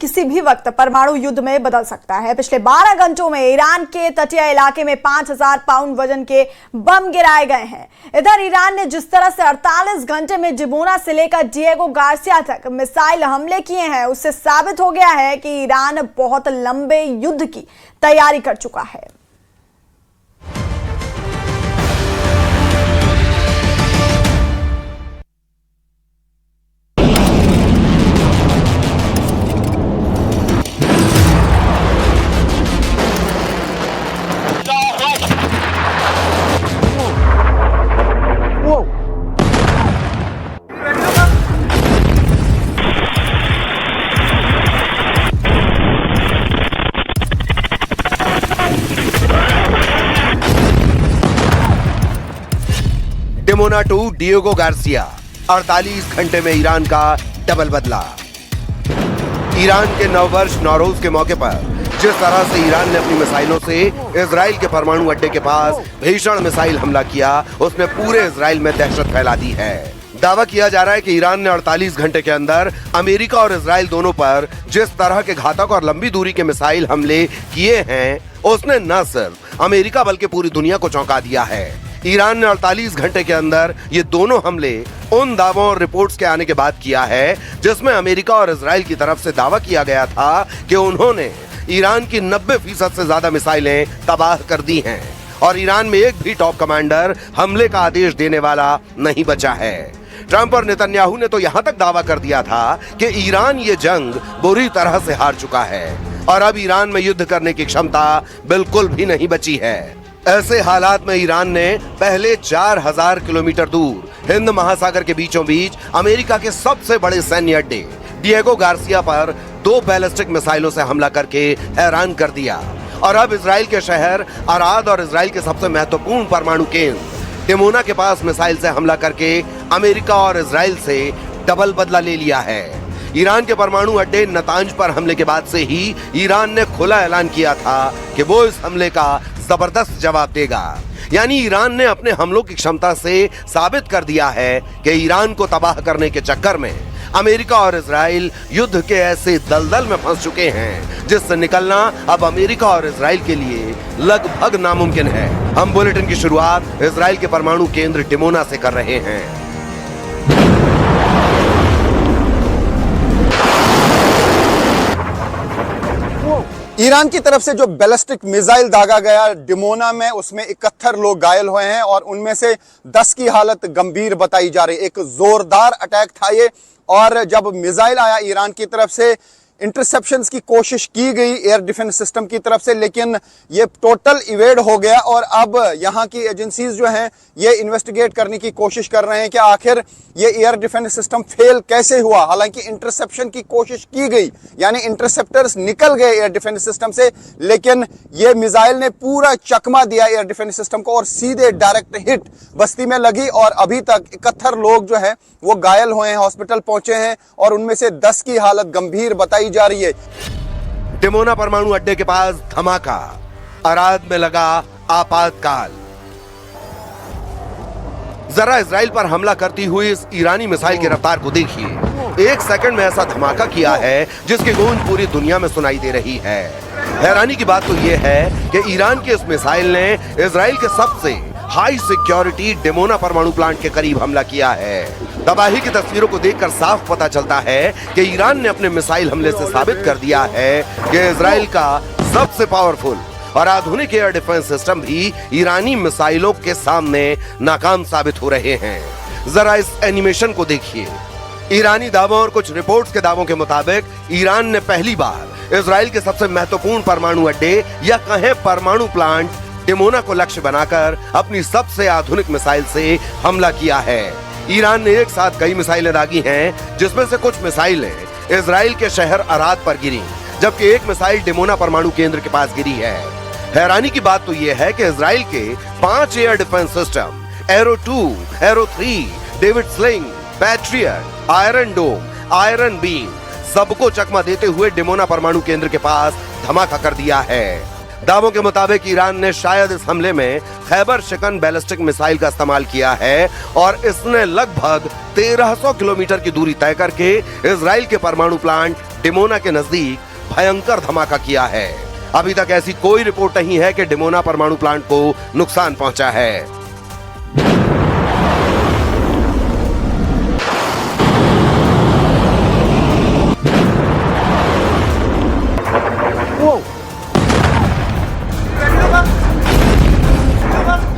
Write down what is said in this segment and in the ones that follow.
किसी भी वक्त परमाणु युद्ध में बदल सकता है। पिछले 12 घंटों में ईरान के तटीय इलाके में 5000 पाउंड वजन के बम गिराए गए हैं। इधर ईरान ने जिस तरह से 48 घंटे में डिमोना से लेकर डिएगो गार्सिया तक मिसाइल हमले किए हैं, उससे साबित हो गया है कि ईरान बहुत लंबे युद्ध की तैयारी कर चुका है। डिमोना 2 डिएगो गार्सिया, 48 घंटे में ईरान का डबल बदला। ईरान के नववर्ष नौरोज के मौके पर जिस तरह से ईरान ने अपनी मिसाइलों से इजराइल के परमाणु अड्डे के पास भीषण मिसाइल हमला किया, उसने पूरे इजराइल में दहशत फैला दी है। दावा किया जा रहा है कि ईरान ने 48 घंटे के अंदर अमेरिका और इजराइल दोनों पर जिस तरह के घातक और लंबी दूरी के मिसाइल हमले किए हैं, उसने न सिर्फ अमेरिका बल्कि पूरी दुनिया को चौंका दिया है। ईरान ने 48 घंटे के अंदर ये दोनों हमले उन दावों और रिपोर्ट्स के आने के बाद किया है जिसमें अमेरिका और इजराइल की तरफ से दावा किया गया था कि उन्होंने ईरान की 90% से ज्यादा मिसाइलें तबाह कर दी हैं और ईरान में एक भी टॉप कमांडर हमले का आदेश देने वाला नहीं बचा है। ट्रंप और नेतन्याहू ने तो यहां तक दावा कर दिया था कि ईरान ये जंग बुरी तरह से हार चुका है और अब ईरान में युद्ध करने की क्षमता बिल्कुल भी नहीं बची है। ऐसे हालात में ईरान ने पहले 4000 किलोमीटर दूर हिंद महासागर के बीचों बीच अमेरिका के सबसे बड़े सैन्य अड्डे डिएगो गार्सिया पर 2 बैलिस्टिक मिसाइलों से हमला करके हैरान कर दिया और अब इजराइल के शहर अराद और इजराइल के सबसे महत्वपूर्ण परमाणु केंद्र डिमोना के पास मिसाइल से हमला करके अमेरिका और इजराइल से डबल बदला ले लिया है। ईरान के परमाणु अड्डे नतांज पर हमले के बाद से ही ईरान ने खुला ऐलान किया था कि वो इस हमले का जबरदस्त जवाब देगा। यानी ईरान ने अपने हमलों की क्षमता से साबित कर दिया है कि ईरान को तबाह करने के चक्कर में अमेरिका और इजराइल युद्ध के ऐसे दलदल में फंस चुके हैं जिससे निकलना अब अमेरिका और इजराइल के लिए लगभग नामुमकिन है। हम बुलेटिन की शुरुआत इजराइल के परमाणु केंद्र डिमोना से कर रहे हैं। ईरान की तरफ से जो बैलिस्टिक मिसाइल दागा गया डिमोना में, उसमें 71 लोग घायल हुए हैं और उनमें से 10 की हालत गंभीर बताई जा रही है। एक जोरदार अटैक था ये, और जब मिसाइल आया ईरान की तरफ से इंटरसेप्शंस की कोशिश की गई एयर डिफेंस सिस्टम की तरफ से, लेकिन ये टोटल इवेड हो गया और अब यहाँ की एजेंसीज जो हैं ये इन्वेस्टिगेट करने की कोशिश कर रहे हैं कि आखिर ये एयर डिफेंस सिस्टम फेल कैसे हुआ। हालांकि इंटरसेप्शन की कोशिश की गई, यानी इंटरसेप्टर्स निकल गए एयर डिफेंस सिस्टम से, लेकिन ये मिसाइल ने पूरा चकमा दिया एयर डिफेंस सिस्टम को और सीधे डायरेक्ट हिट बस्ती में लगी और अभी तक 71 लोग जो है वो घायल हुए हैं, हॉस्पिटल पहुंचे हैं और उनमें से 10 की हालत गंभीर बताई जा रही है। डिमोना परमाणु अड्डे के पास धमाका, अराद में लगा आपातकाल। जरा इजराइल पर हमला करती हुई इस ईरानी मिसाइल की रफ्तार को देखिए। 1 सेकंड में ऐसा धमाका किया है जिसकी गूंज पूरी दुनिया में सुनाई दे रही है। हैरानी की बात तो यह है कि ईरान के इस मिसाइल ने इजराइल के सबसे हाई सिक्योरिटी डिमोना परमाणु प्लांट के करीब हमला किया है। तबाही की तस्वीरों को देखकर साफ पता चलता है कि ईरान ने अपने मिसाइल हमले से साबित कर दिया है कि इजराइल का सबसे पावरफुल और आधुनिक एयर डिफेंस सिस्टम भी ईरानी मिसाइलों के सामने नाकाम साबित हो रहे हैं। जरा इस एनिमेशन को देखिए। ईरानी दावों और कुछ रिपोर्ट्स के दावों के मुताबिक ईरान ने पहली बार इजराइल के सबसे महत्वपूर्ण परमाणु अड्डे या कहें परमाणु प्लांट डिमोना को लक्ष्य बनाकर अपनी सबसे आधुनिक मिसाइल से हमला किया है। ईरान ने एक साथ कई मिसाइलें दागी हैं, जिसमें से कुछ मिसाइलें इजराइल के शहर अराद पर गिरी, जबकि एक मिसाइल डिमोना परमाणु केंद्र के पास गिरी है। हैरानी की बात तो यह है कि इजराइल के 5 air defence system Arrow 2, Arrow 3, David Sling, Patriot, Iron Dome, Iron Beam सबको चकमा देते हुए डिमोना परमाणु केंद्र के पास धमाका कर दिया है। दावों के मुताबिक ईरान ने शायद इस हमले में खैबर शिकन बैलिस्टिक मिसाइल का इस्तेमाल किया है और इसने लगभग 1300 किलोमीटर की दूरी तय करके इजराइल के परमाणु प्लांट डिमोना के नजदीक भयंकर धमाका किया है। अभी तक ऐसी कोई रिपोर्ट नहीं है कि डिमोना परमाणु प्लांट को नुकसान पहुंचा है।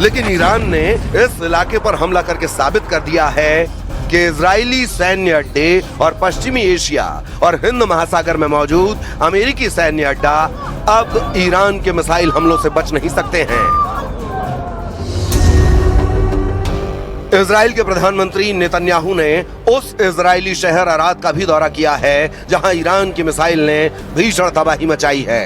लेकिन ईरान ने इस इलाके पर हमला करके साबित कर दिया है कि इजरायली सैन्य अड्डे और पश्चिमी एशिया और हिंद महासागर में मौजूद अमेरिकी सैन्य अड्डा अब ईरान के मिसाइल हमलों से बच नहीं सकते हैं। इजराइल के प्रधानमंत्री नेतन्याहू ने उस इजरायली शहर अराद का भी दौरा किया है जहां ईरान की मिसाइल ने भीषण तबाही मचाई है।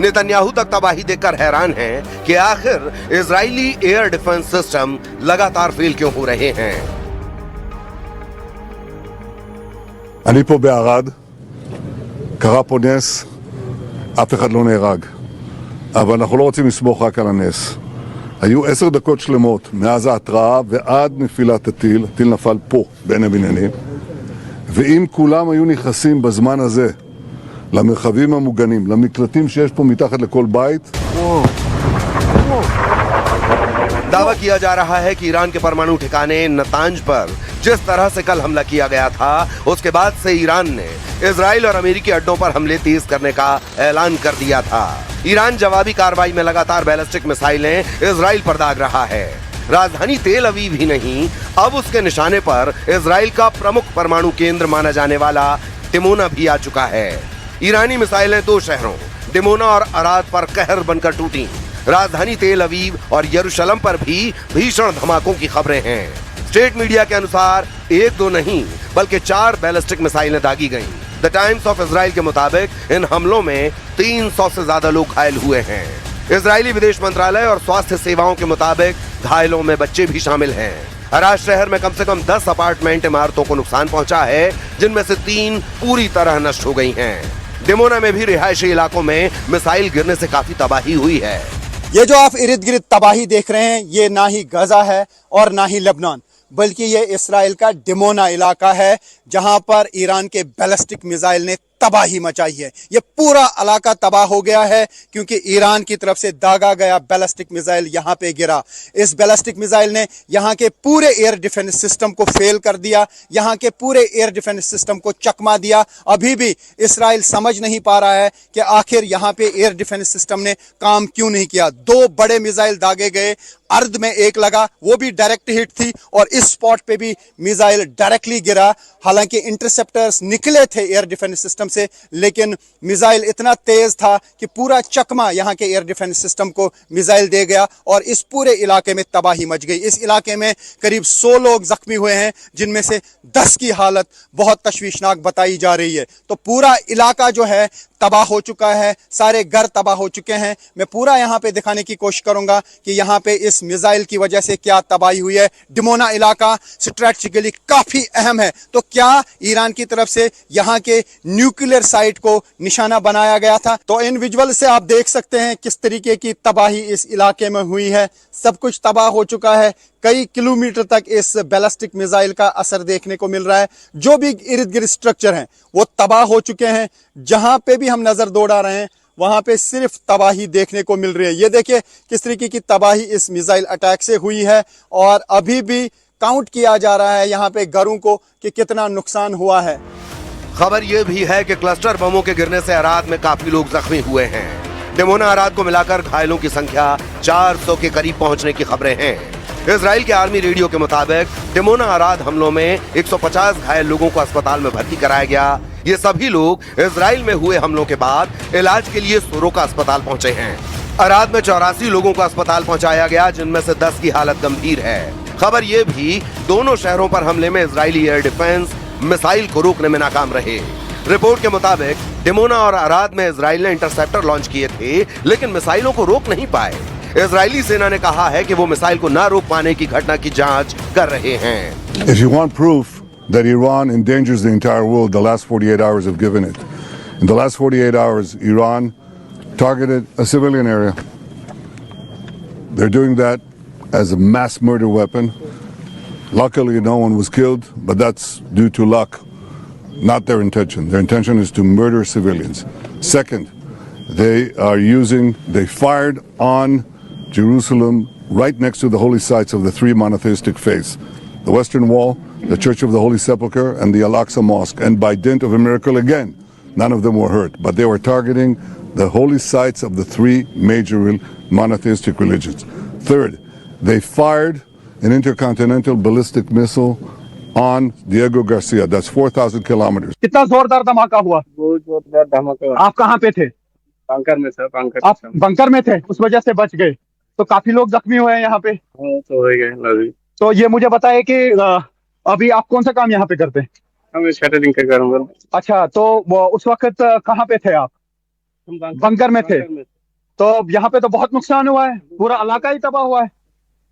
नेतन्याहू तक तबाही देखकर हैरान हैं कि आखिर इजरायली एयर डिफेंस सिस्टम लगातार फेल क्यों हो रहे हैं। אני פה בערד, קרה פה נס, אף אחד לא נהרג. אבל אנחנו לא רוצים לסמוך רק על הנס. היו 10 דקות שלמות מאז ההתראה ועד נפילת הטיל, הטיל נפל פה בין הבניינים, ואם כולם היו נכנסים בזמן הזה למרחבים המוגנים, למקלטים שיש פה מתחת לכל בית, दावा किया जा रहा है कि ईरान के परमाणु ठिकाने नतांज पर जिस तरह से कल हमला किया गया था, उसके बाद से ईरान ने इजराइल और अमेरिकी अड्डों पर हमले तेज करने का ऐलान कर दिया था। ईरान जवाबी कार्रवाई में लगातार बैलिस्टिक मिसाइलें इजराइल पर दाग रहा है। राजधानी तेल अवीव ही नहीं, अब उसके निशाने पर इजराइल का प्रमुख परमाणु केंद्र माना जाने वाला डिमोना भी आ चुका है। ईरानी मिसाइलें 2 शहरों डिमोना और अराद पर कहर बनकर टूटी। राजधानी तेल अवीव और यरूशलेम पर भी भीषण धमाकों की खबरें हैं। स्टेट मीडिया के अनुसार 1-2 नहीं बल्कि 4 बैलिस्टिक मिसाइलें दागी गईं। द टाइम्स ऑफ इजराइल के मुताबिक इन हमलों में 300 से ज्यादा लोग घायल हुए हैं। इजरायली विदेश मंत्रालय और स्वास्थ्य सेवाओं के मुताबिक घायलों में बच्चे भी शामिल हैं। अराद शहर में कम से कम 10 अपार्टमेंट इमारतों को नुकसान पहुंचा है, जिनमें से 3 पूरी तरह नष्ट हो गई हैं। डिमोना में भी रिहायशी इलाकों में मिसाइल गिरने से काफी तबाही हुई है। ये जो आप इर्द गिर्द तबाही देख रहे हैं, ये ना ही गजा है और ना ही लेबनान, बल्कि ये इसराइल का डिमोना इलाका है जहां पर ईरान के बैलिस्टिक मिसाइल ने तबाही मचाई है। ये पूरा इलाका तबाह हो गया है क्योंकि ईरान की तरफ से दागा गया बैलिस्टिक मिसाइल यहां पे गिरा। इस बैलिस्टिक मिसाइल ने यहां के पूरे एयर डिफेंस सिस्टम को फेल कर दिया, यहां के पूरे एयर डिफेंस सिस्टम को चकमा दिया। अभी भी इसराइल समझ नहीं पा रहा है कि आखिर यहां पे एयर डिफेंस सिस्टम ने काम क्यों नहीं किया। 2 बड़े मिसाइल दागे गए, अर्ध में एक लगा, वो भी डायरेक्ट हिट थी, और इस स्पॉट पे भी मिसाइल डायरेक्टली गिरा। हालांकि इंटरसेप्टर्स निकले थे एयर डिफेंस सिस्टम से, लेकिन मिसाइल इतना तेज था कि पूरा चकमा यहां के एयर डिफेंस सिस्टम को मिसाइल दे गया और इस पूरे इलाके में तबाही मच गई। इस इलाके में करीब 100 लोग जख्मी हुए हैं, जिनमें से 10 की हालत बहुत तशवीशनाक बताई जा रही है। तो पूरा इलाका जो है तबाह हो चुका है, सारे घर तबाह हो चुके हैं। मैं पूरा यहां पे दिखाने की कोशिश करूंगा कि यहां पे इस मिसाइल की वजह से क्या तबाही हुई है। डिमोना इलाका स्ट्रेटेजिकली काफी अहम है, तो क्या ईरान की तरफ से यहां के न्यूक्लियर साइट को निशाना बनाया गया था? तो इन विजुअल से आप देख सकते हैं किस तरीके की तबाही इस इलाके में हुई है। सब कुछ तबाह हो चुका है, कई किलोमीटर तक इस बैलिस्टिक मिसाइल का असर देखने को मिल रहा है। जो भी इर्द गिर्द स्ट्रक्चर हैं वो तबाह हो चुके हैं। जहां पे भी हम नजर दौड़ा रहे हैं वहां पे सिर्फ तबाही देखने को मिल रही है। ये देखिए किस तरीके की तबाही इस मिसाइल अटैक से हुई है, और अभी भी काउंट किया जा रहा है यहाँ पे घरों को कि कितना नुकसान हुआ है। खबर यह भी है कि क्लस्टर बमों के गिरने से अराद में काफी लोग जख्मी हुए हैं। डिमोना अराद को मिलाकर घायलों की संख्या 400 के करीब पहुंचने की खबरें हैं। इजराइल के आर्मी रेडियो के मुताबिक डिमोना अराद हमलों में 150 घायल लोगों को अस्पताल में भर्ती कराया गया। ये सभी लोग इजराइल में हुए हमलों के बाद इलाज के लिए सोरोका अस्पताल पहुंचे हैं। अराद में 84 लोगों को अस्पताल पहुंचाया गया, जिनमें से 10 की हालत गंभीर है। खबर ये भी दोनों शहरों पर हमले में इजरायली एयर डिफेंस मिसाइल को रोकने में नाकाम रहे। रिपोर्ट के मुताबिक डिमोना और अराद में इजराइल ने इंटरसेप्टर लॉन्च किए थे, लेकिन मिसाइलों को रोक नहीं पाए। इजरायली सेना ने कहा है कि वो मिसाइल को ना रोक पाने की घटना की जांच कर रहे हैं। If you want proof that Iran endangers the entire world, the last 48 hours have given it. In the last 48 hours, Iran targeted a civilian area. They're doing that as a mass murder weapon. Luckily, no one was killed, but that's due to luck, not their intention. Their intention is to murder civilians. Second, they fired on Jerusalem right next to the holy sites of the three monotheistic faiths, the Western Wall, the Church of the Holy Sepulchre, and the Al-Aqsa Mosque. And by dint of a miracle again, none of them were hurt, but they were targeting the holy sites of the three major monotheistic religions. Third, they fired an intercontinental ballistic missile on Diego Garcia. That's 4,000 kilometers. कितना जोरदार धमाका हुआ? बहुत जोरदार धमाका हुआ। आप कहाँ पे थे? बंकर में सर, आप बंकर में थे, उस वजह से बच गए। तो काफी लोग जख्मी हुए हैं यहाँ पे। हाँ, तो हो गए नजदीक। तो ये मुझे बताइए कि अभी आप कौन सा काम यहाँ पे करते हैं? हम शटरिंग का काम करते हैं। अच्छा, तो उस वक्त कहाँ पे थे आप? हम बंकर में थे। तो यहाँ पे तो बहुत नुकसान हुआ है, पूरा इलाका ही तबाह हुआ है।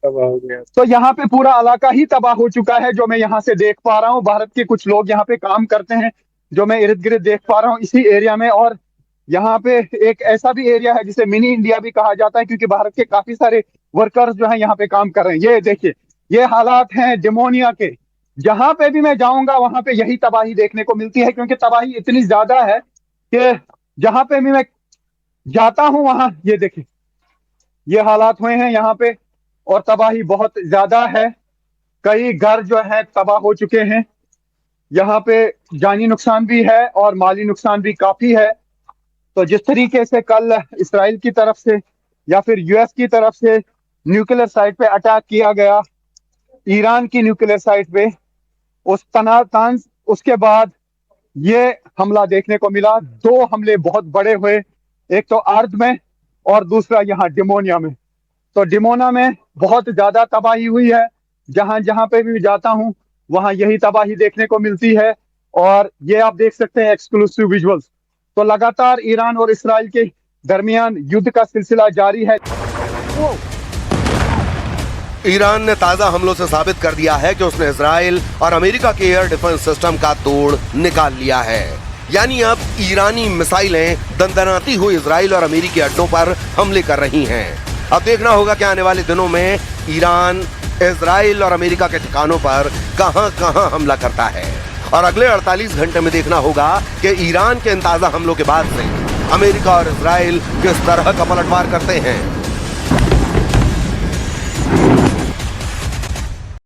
तबाह हो गया। तो यहाँ पे पूरा इलाका ही तबाह हो चुका है, जो मैं यहाँ से देख पा रहा हूँ। भारत के कुछ लोग यहाँ पे काम करते हैं, जो मैं इर्द गिर्द देख पा रहा हूँ इसी एरिया में। और यहाँ पे एक ऐसा भी एरिया है जिसे मिनी इंडिया भी कहा जाता है, क्योंकि भारत के काफी सारे वर्कर्स जो है यहाँ पे काम कर रहे हैं। ये देखिए, ये हालात हैं डिमोनिया के। जहां पे भी मैं जाऊंगा वहां पे यही तबाही देखने को मिलती है, क्योंकि तबाही इतनी ज्यादा है कि जहां पे भी मैं जाता हूं वहां ये देखिए, ये हालात हुए हैं यहाँ पे। और तबाही बहुत ज्यादा है, कई घर जो है तबाह हो चुके हैं। यहाँ पे जानी नुकसान भी है और माली नुकसान भी काफी है। तो जिस तरीके से कल इसराइल की तरफ से या फिर यूएस की तरफ से न्यूक्लियर साइट पे अटैक किया गया, ईरान की न्यूक्लियर साइट पे, उस तनातान उसके बाद ये हमला देखने को मिला। दो हमले बहुत बड़े हुए, एक तो अर्द में और दूसरा यहाँ डिमोनिया में। तो डिमोना में बहुत ज्यादा तबाही हुई है। जहां जहां पे भी जाता हूं वहां यही तबाही देखने को मिलती है। और ये आप देख सकते हैं एक्सक्लूसिव विजुअल्स। तो लगातार ईरान और इसराइल के दरमियान युद्ध का सिलसिला जारी है। ईरान ने ताजा हमलों से साबित कर दिया है कि उसने इजराइल और अमेरिका के एयर डिफेंस सिस्टम का तोड़ निकाल लिया है। यानी अब ईरानी मिसाइलें दंदनाती हुई इजराइल और अमेरिकी अड्डों पर हमले कर रही हैं। अब देखना होगा कि आने वाले दिनों में ईरान इजराइल और अमेरिका के ठिकानों पर कहां-कहां हमला करता है। और अगले 48 घंटे में देखना होगा कि ईरान के इन ताजा हमलों के बाद से अमेरिका और इजराइल किस तरह का पलटवार करते हैं।